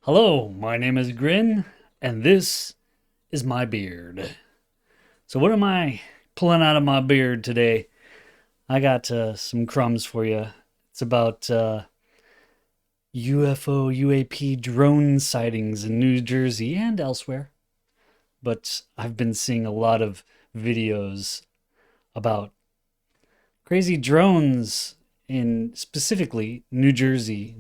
Hello, my name is Grin, and this is my beard. So, what am I pulling out of my beard today? I got some crumbs for you. It's about UFO, UAP drone sightings in New Jersey and elsewhere. But I've been seeing a lot of videos about crazy drones in specifically New Jersey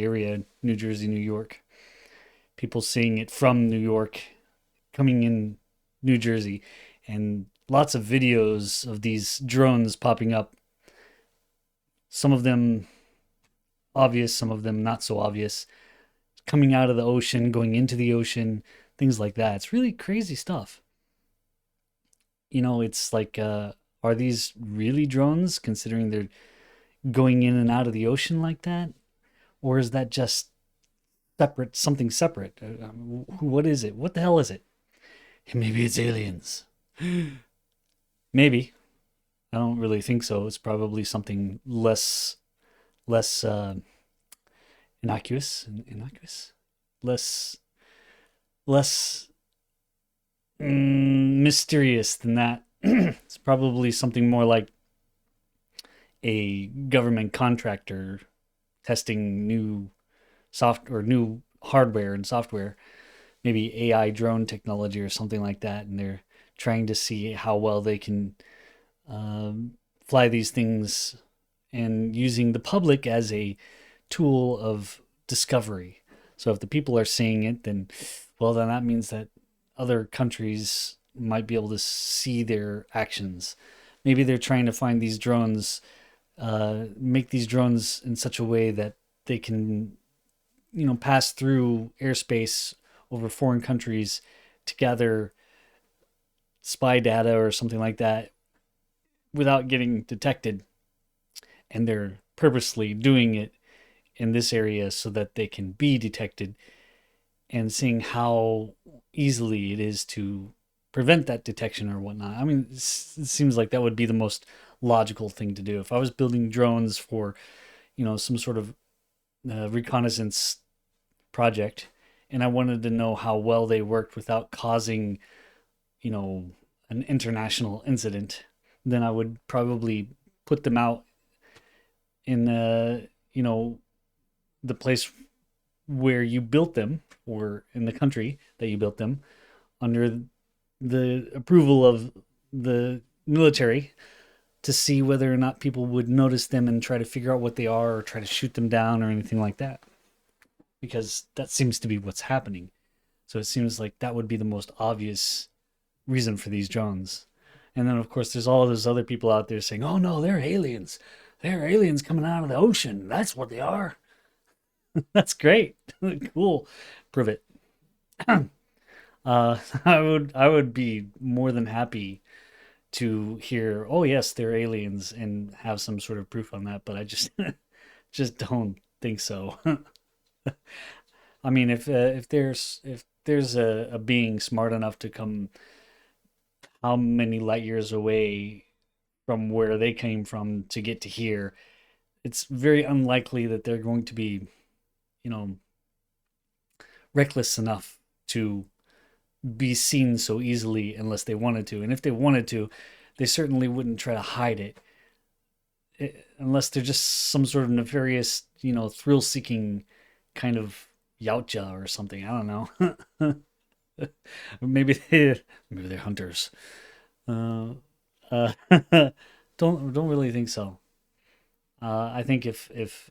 area, New Jersey, New York. People seeing it from New York coming in New Jersey, and lots of videos of these drones popping up. Some of them obvious, some of them not so obvious, coming out of the ocean, going into the ocean, things like that. It's really crazy stuff. It's like, are these really drones considering they're going in and out of the ocean like that? Or is that just separate, something separate? What is it? What the hell is it? Maybe it's aliens. Maybe. I don't really think so. It's probably something less innocuous, less less mysterious than that. It's probably something more like a government contractor testing new soft or new hardware and software, maybe AI drone technology or something like that, and they're trying to see how well they can fly these things and using the public as a tool of discovery. So if the people are seeing it, then then that means that other countries might be able to see their actions. Maybe they're trying to find these drones, make these drones in such a way that they can, pass through airspace over foreign countries to gather spy data or something like that without getting detected. And they're purposely doing it in this area so that they can be detected, and seeing how easily it is to prevent that detection or whatnot. I mean, it seems like that would be the most logical thing to do. If I was building drones for, some sort of reconnaissance project, and I wanted to know how well they worked without causing, you know, an international incident, then I would probably put them out in the place where you built them, or in the country that you built them, under the approval of the military, to see whether or not people would notice them and try to figure out what they are or try to shoot them down or anything like that, because that seems to be what's happening. So it seems like that would be the most obvious reason for these drones. And then, of course, there's all those other people out there saying, oh no, they're aliens. They're aliens coming out of the ocean. That's what they are. That's great. Cool. Prove it. I would be more than happy to hear, oh yes, they're aliens, and have some sort of proof on that. But I just just don't think so. I mean, if there's a being smart enough to come how many light years away from where they came from to get to here, it's very unlikely that they're going to be, you know, reckless enough to be seen so easily unless they wanted to. And if they wanted to, they certainly wouldn't try to hide it, unless they're just some sort of nefarious, thrill-seeking kind of yautja or something. I don't know. Maybe they're hunters. Uh, uh, don't really think so. I think if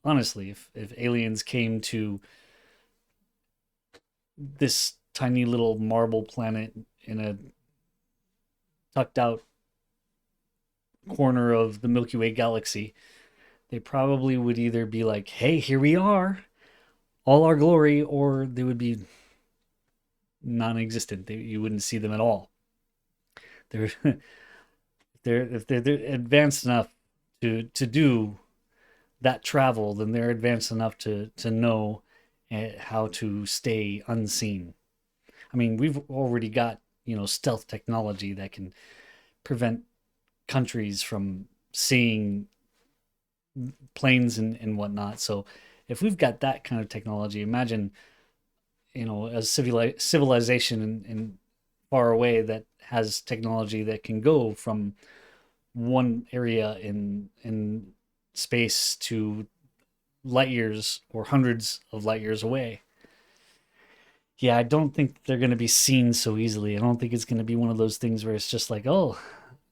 honestly, if aliens came to this tiny little marble planet in a tucked out corner of the Milky Way galaxy, they probably would either be like, "Hey, here we are, all our glory," or they would be non-existent. You wouldn't see them at all. They're if they're advanced enough to do that travel, then they're advanced enough to know how to stay unseen. I mean, we've already got, stealth technology that can prevent countries from seeing planes and whatnot. So if we've got that kind of technology, imagine, a civilization in far away that has technology that can go from one area in space to light years or hundreds of light years away. Yeah, I don't think they're going to be seen so easily. I don't think it's going to be one of those things where it's just like, oh,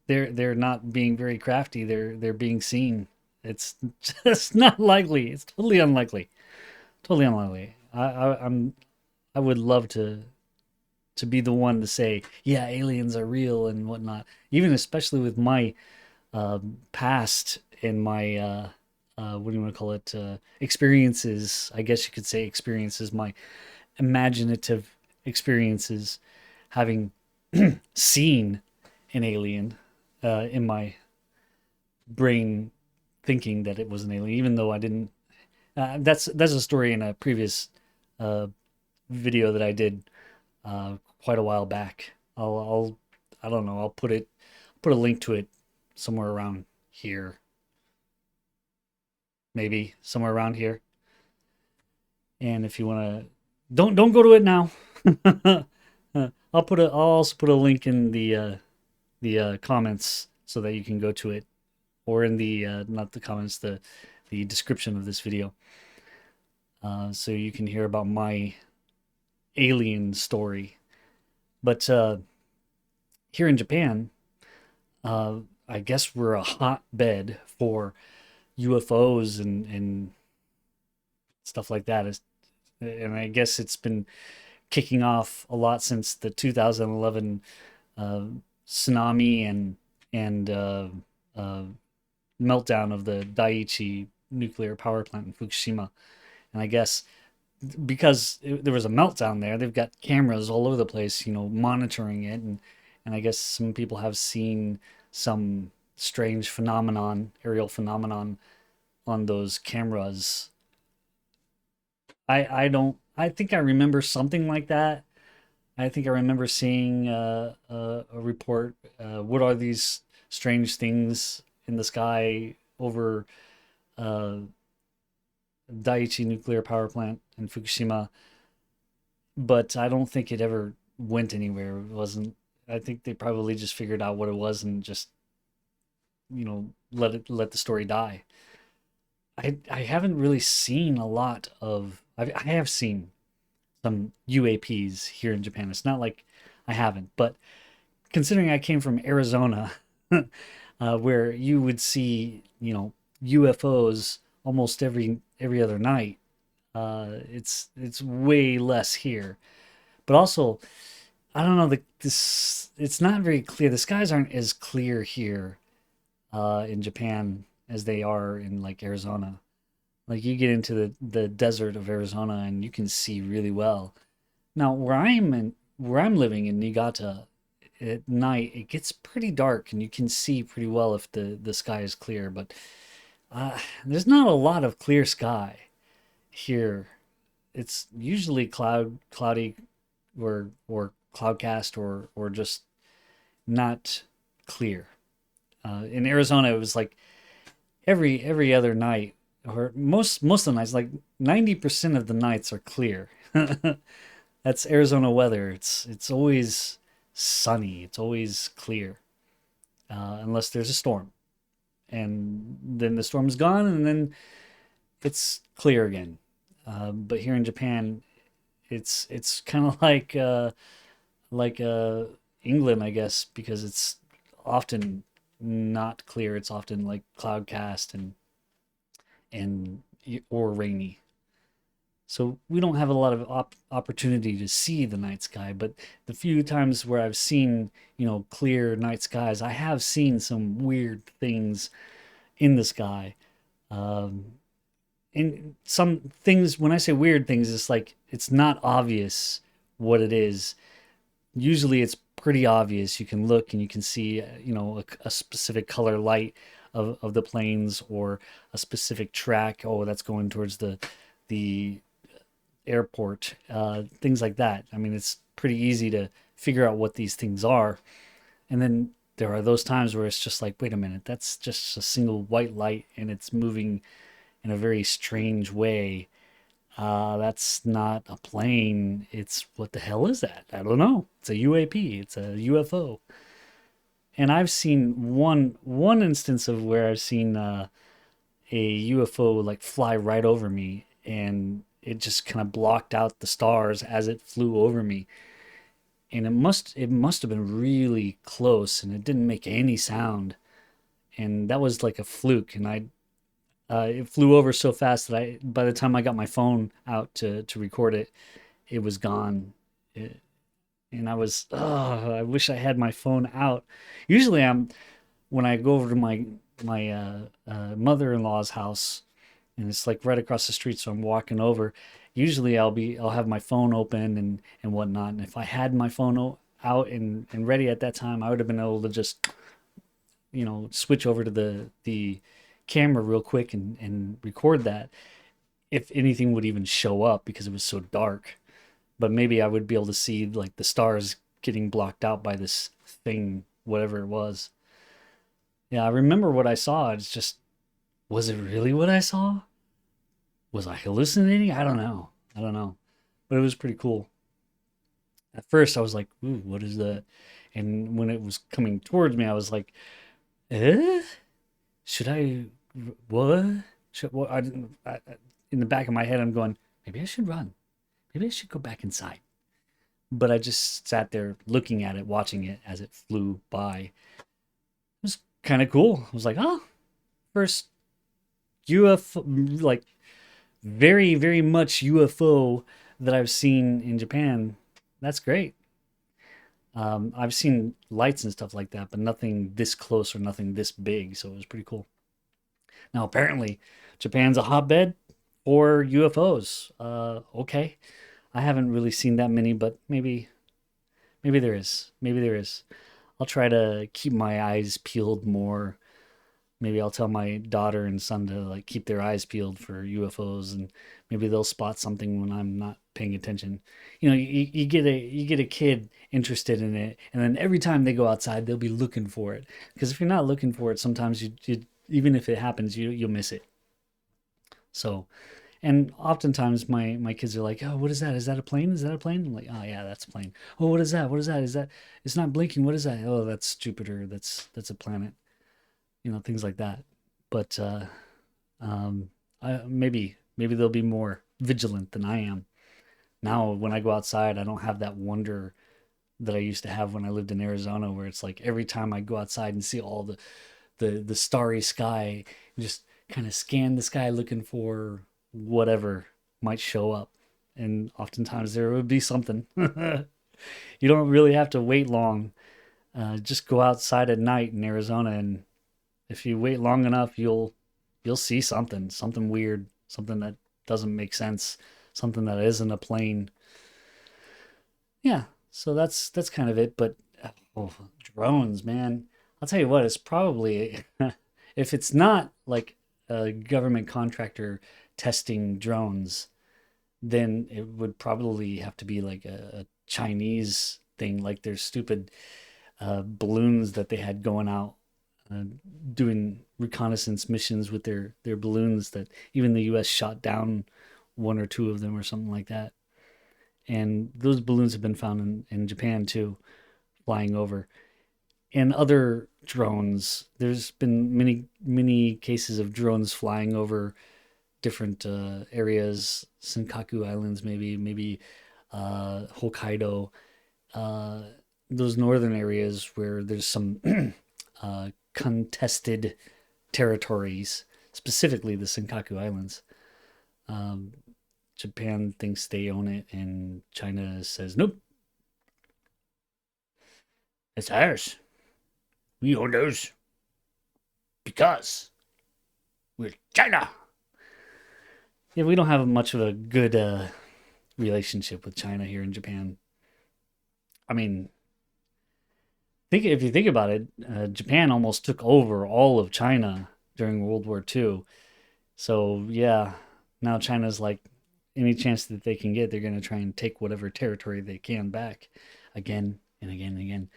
they're not being very crafty. They're being seen. It's just not likely. It's totally unlikely. Totally unlikely. I would love to be the one to say, yeah, aliens are real and whatnot. Even especially with my past and my what do you want to call it? Experiences. I guess you could say experiences. My imaginative experiences, having seen an alien in my brain, thinking that it was an alien, even though I didn't. That's a story in a previous uh, video that I did quite a while back. I don't know. I'll put a link to it somewhere around here, maybe somewhere around here. And if you want to, don't go to it now. I'll also put a link in the comments so that you can go to it, or in the not the comments, the description of this video, so you can hear about my alien story. But here in Japan, I guess we're a hotbed for UFOs and stuff like that. And I guess it's been kicking off a lot since the 2011 uh, tsunami and uh, meltdown of the Daiichi nuclear power plant in Fukushima. And I guess because there was a meltdown there, they've got cameras all over the place, monitoring it, and I guess some people have seen some strange aerial phenomenon on those cameras. I don't. I think I remember something like that. I think I remember seeing a report. What are these strange things in the sky over uh, Daiichi nuclear power plant in Fukushima? But I don't think it ever went anywhere. It wasn't. I think they probably just figured out what it was and just let the story die. I haven't really seen a lot of. I have seen some UAPs here in Japan. It's not like I haven't, but considering I came from Arizona, where you would see, UFOs almost every other night, it's way less here. But also, I don't know, this it's not very clear. The skies aren't as clear here in Japan as they are in like Arizona. Like you get into the desert of Arizona and you can see really well. Now, where I'm living in Niigata, at night it gets pretty dark and you can see pretty well if the sky is clear, but there's not a lot of clear sky here. It's usually cloudy, or cloudcast, or just not clear. In Arizona, it was like every other night, or most of the nights, like 90% of the nights are clear. That's Arizona weather. It's always sunny. It's always clear, unless there's a storm, and then the storm's gone, and then it's clear again. But here in Japan, it's kind of like England, I guess, because it's often not clear. It's often like cloudcast and or rainy. So we don't have a lot of opportunity to see the night sky, but the few times where I've seen, clear night skies, I have seen some weird things in the sky. Um, and some things, when I say weird things, it's like it's not obvious what it is. Usually it's pretty obvious. You can look and you can see, a specific color light of the planes, or a specific track. Oh, that's going towards the airport, things like that. I mean, it's pretty easy to figure out what these things are. And then there are those times where it's just like, wait a minute, that's just a single white light and it's moving in a very strange way. That's not a plane. It's what the hell is that? I don't know. It's a UAP. It's a UFO. And I've seen one instance of where I've seen a UFO like fly right over me, and it just kind of blocked out the stars as it flew over me. And it must have been really close, and it didn't make any sound. And that was like a fluke. And it flew over so fast that I by the time I got my phone out to record it, it was gone. It, and I was, oh, I wish I had my phone out. Usually I'm when I go over to my mother-in-law's house, and it's like right across the street, so I'm walking over. Usually I'll have my phone open and whatnot, and if I had my phone out and ready at that time, I would have been able to just switch over to the camera real quick and record that, if anything would even show up, because it was so dark. But maybe I would be able to see like the stars getting blocked out by this thing, whatever it was. Yeah, I remember what I saw. It's just, was it really what I saw? Was I hallucinating? I don't know. I don't know. But it was pretty cool. At first, I was like, ooh, what is that? And when it was coming towards me, I was like, eh? Should I, what? Should, what? I didn't, in the back of my head, I'm going, maybe I should run. Maybe I should go back inside. But I just sat there looking at it, watching it as it flew by. It was kind of cool. I was like, oh, first UFO, like very, very much UFO that I've seen in Japan. That's great. I've seen lights and stuff like that, but nothing this close or nothing this big. So it was pretty cool. Now, apparently, Japan's a hotbed for UFOs. Okay. I haven't really seen that many, but maybe there is. Maybe there is. I'll try to keep my eyes peeled more. Maybe I'll tell my daughter and son to like keep their eyes peeled for UFOs, and maybe they'll spot something when I'm not paying attention. You get a kid interested in it, and then every time they go outside, they'll be looking for it. Because if you're not looking for it, sometimes you even if it happens, you'll miss it. So, and oftentimes my kids are like, "Oh, what is that? Is that a plane? Is that a plane?" I'm like, "Oh yeah, that's a plane." "Oh, what is that? What is that? Is that it's not blinking? What is that?" "Oh, that's Jupiter. That's a planet." Things like that. But um, maybe they'll be more vigilant than I am. Now, when I go outside, I don't have that wonder that I used to have when I lived in Arizona, where it's like every time I go outside and see all the starry sky, just kind of scan the sky looking for whatever might show up. And oftentimes there would be something. You don't really have to wait long. Just go outside at night in Arizona, and if you wait long enough, you'll see something weird, something that doesn't make sense, something that isn't a plane. Yeah, so that's kind of it. But oh, drones, man, I'll tell you what, it's probably if it's not like a government contractor testing drones, then it would probably have to be like a Chinese thing, like their stupid balloons that they had going out, uh, doing reconnaissance missions with their balloons, that even the U.S. shot down one or two of them or something like that. And those balloons have been found in Japan too, flying over. And other drones, there's been many cases of drones flying over different areas, Senkaku Islands, maybe Hokkaido, uh, those northern areas where there's some contested territories, specifically the Senkaku Islands. Um, Japan thinks they own it, and China says, nope, it's ours. We own those because we're China. Yeah, we don't have much of a good relationship with China here in Japan. I mean, think if you think about it, Japan almost took over all of China during World War II. So yeah, now China's like, any chance that they can get, they're going to try and take whatever territory they can back, again and again and again.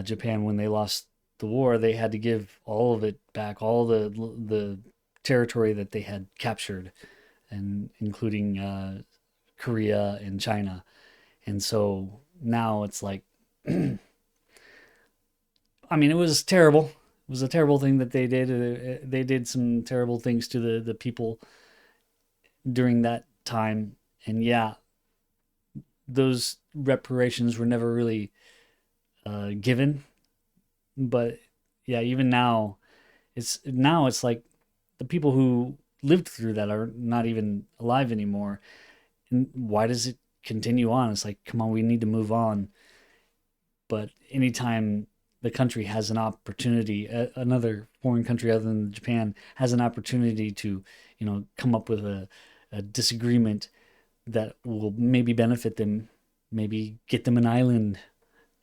Japan, when they lost the war, they had to give all of it back, all the territory that they had captured, and including Korea and China. And so now it's like, I mean, it was terrible. It was a terrible thing that they did. They did some terrible things to the people during that time. And yeah, those reparations were never really given. But yeah, even now it's like the people who lived through that are not even alive anymore. And why does it continue on? It's like, come on, we need to move on. But anytime the country has an opportunity, another foreign country other than Japan has an opportunity to, come up with a disagreement that will maybe benefit them, maybe get them an island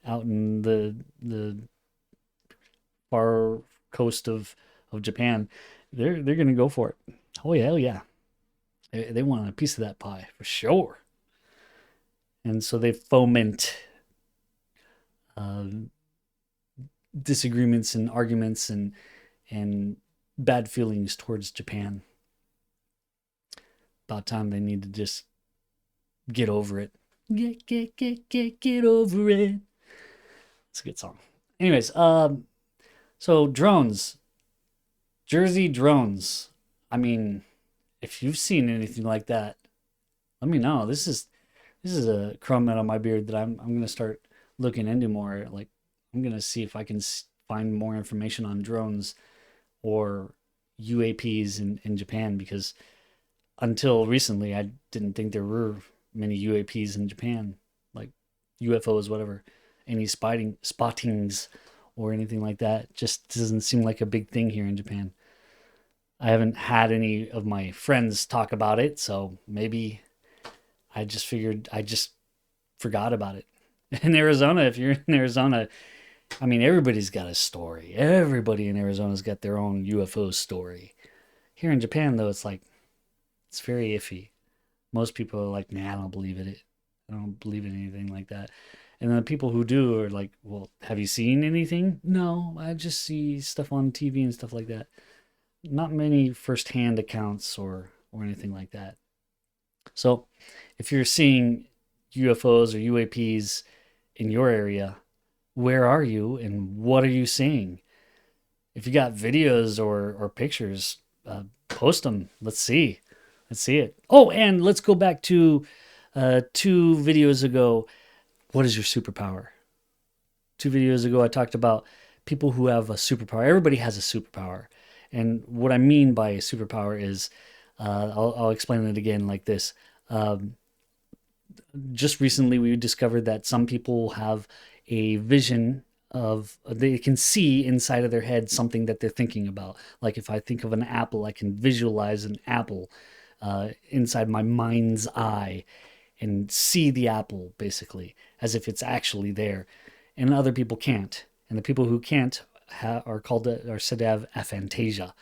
out in the far coast of Japan, they're gonna go for it. Oh yeah, hell yeah, they want a piece of that pie for sure. And so they foment uh, disagreements and arguments and bad feelings towards Japan. About time they need to just get over it. Get over it. It's a good song. Anyways, so drones, Jersey drones. I mean, if you've seen anything like that, let me know. This is a crumb out of my beard that I'm gonna start looking into more. Like, I'm gonna see if I can find more information on drones or UAPs in Japan, because until recently I didn't think there were many UAPs in Japan, like UFOs, whatever, any spottings or anything like that. Just doesn't seem like a big thing here in Japan. I haven't had any of my friends talk about it, so maybe I just forgot about it. In Arizona, if you're in Arizona, I mean, everybody's got a story. Everybody in Arizona's got their own UFO story. Here in Japan, though, it's like, it's very iffy. Most people are like, nah, I don't believe in it. I don't believe in anything like that. And then the people who do are like, well, have you seen anything? No, I just see stuff on TV and stuff like that. Not many firsthand accounts or anything like that. So if you're seeing UFOs or UAPs in your area, where are you and what are you seeing? If you got videos or pictures, post them. Let's see. Let's see it. Oh, and let's go back to 2 videos ago. What is your superpower? 2 videos ago, I talked about people who have a superpower. Everybody has a superpower. And what I mean by a superpower is, I'll explain it again like this. Um, just recently, we discovered that some people have a vision of, they can see inside of their head something that they're thinking about. Like if I think of an apple, I can visualize an apple inside my mind's eye and see the apple basically as if it's actually there. And other people can't. And the people who can't are said to have aphantasia.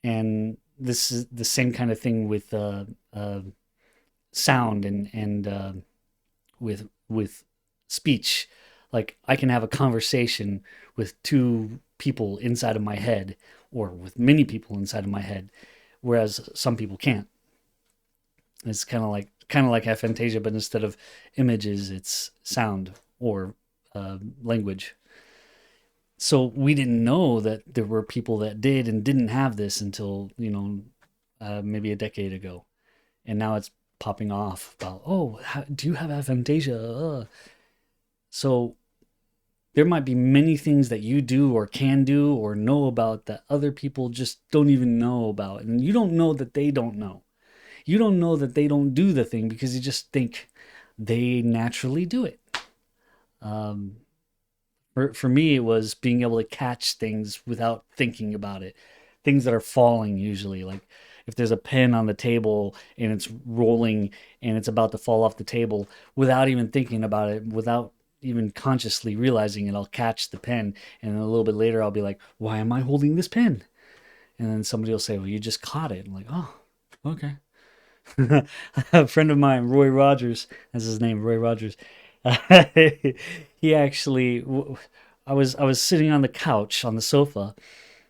And this is the same kind of thing with sound and with speech. Like I can have a conversation with 2 people inside of my head, or with many people inside of my head, whereas some people can't. It's kind of like aphantasia, but instead of images, it's sound or language. So we didn't know that there were people that did and didn't have this until maybe a decade ago, and now it's popping off about, oh, do you have aphantasia? So there might be many things that you do or can do or know about that other people just don't even know about, and you don't know that they don't know. You don't know that they don't do the thing because you just think they naturally do it. Um, for me, it was being able to catch things without thinking about it. Things that are falling usually, like if there's a pen on the table and it's rolling and it's about to fall off the table, without even thinking about it, without even consciously realizing it, I'll catch the pen, and then a little bit later I'll be like, "Why am I holding this pen?" And then somebody will say, "Well, you just caught it." I'm like, "Oh, okay." A friend of mine, Roy Rogers, that's his name, Roy Rogers. He actually, I was sitting on the couch on the sofa,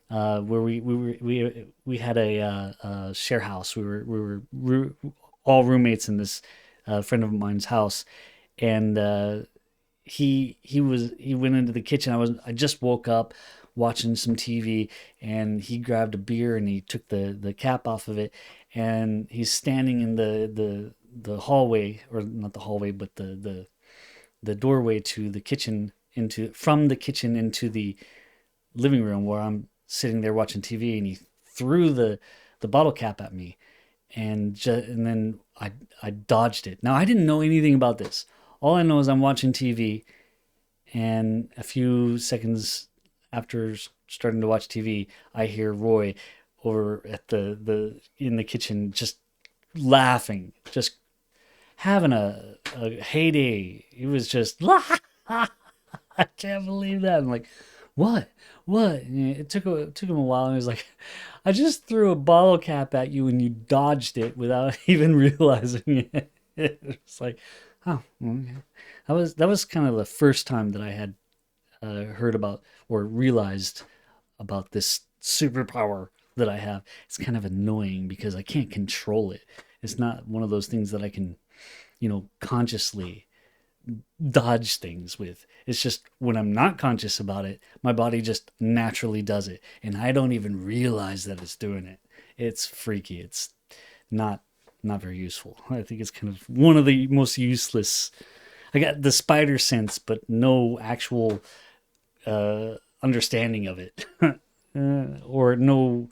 where we had a share house. We were all roommates in this friend of mine's house, and he went into the kitchen. I just woke up watching some TV, and he grabbed a beer and he took the cap off of it, and he's standing in the hallway, or not the hallway, but the doorway to the kitchen, into from the kitchen into the living room where I'm sitting there watching TV, and he threw the bottle cap at me, and then I dodged it. Now I didn't know anything about this. All I know is I'm watching TV, and a few seconds after starting to watch TV, I hear Roy over at the in the kitchen just laughing, just having a heyday. It was just I can't believe that. I'm like, what? What? And it took him a while, and he was like, I just threw a bottle cap at you and you dodged it without even realizing it. It's like, oh, okay. That was kind of the first time that I had heard about or realized about this superpower that I have. It's kind of annoying because I can't control it. It's not one of those things that I can, consciously dodge things with. It's just when I'm not conscious about it, my body just naturally does it, and I don't even realize that it's doing it. It's freaky. It's not not very useful. I think it's kind of one of the most useless. I got the spider sense, but no actual understanding of it, or no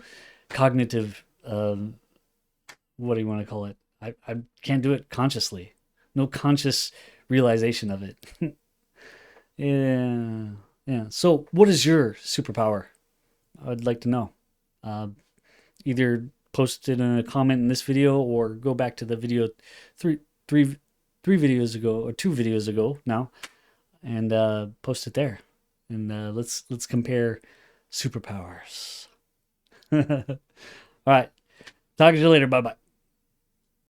cognitive. What do you want to call it? I can't do it consciously. No conscious realization of it. Yeah, yeah. So, what is your superpower? I'd like to know. Uh, Either post it in a comment in this video, or go back to the video three, three, three videos ago, or 2 videos ago now, and post it there. And let's compare superpowers. All right. Talk to you later. Bye bye.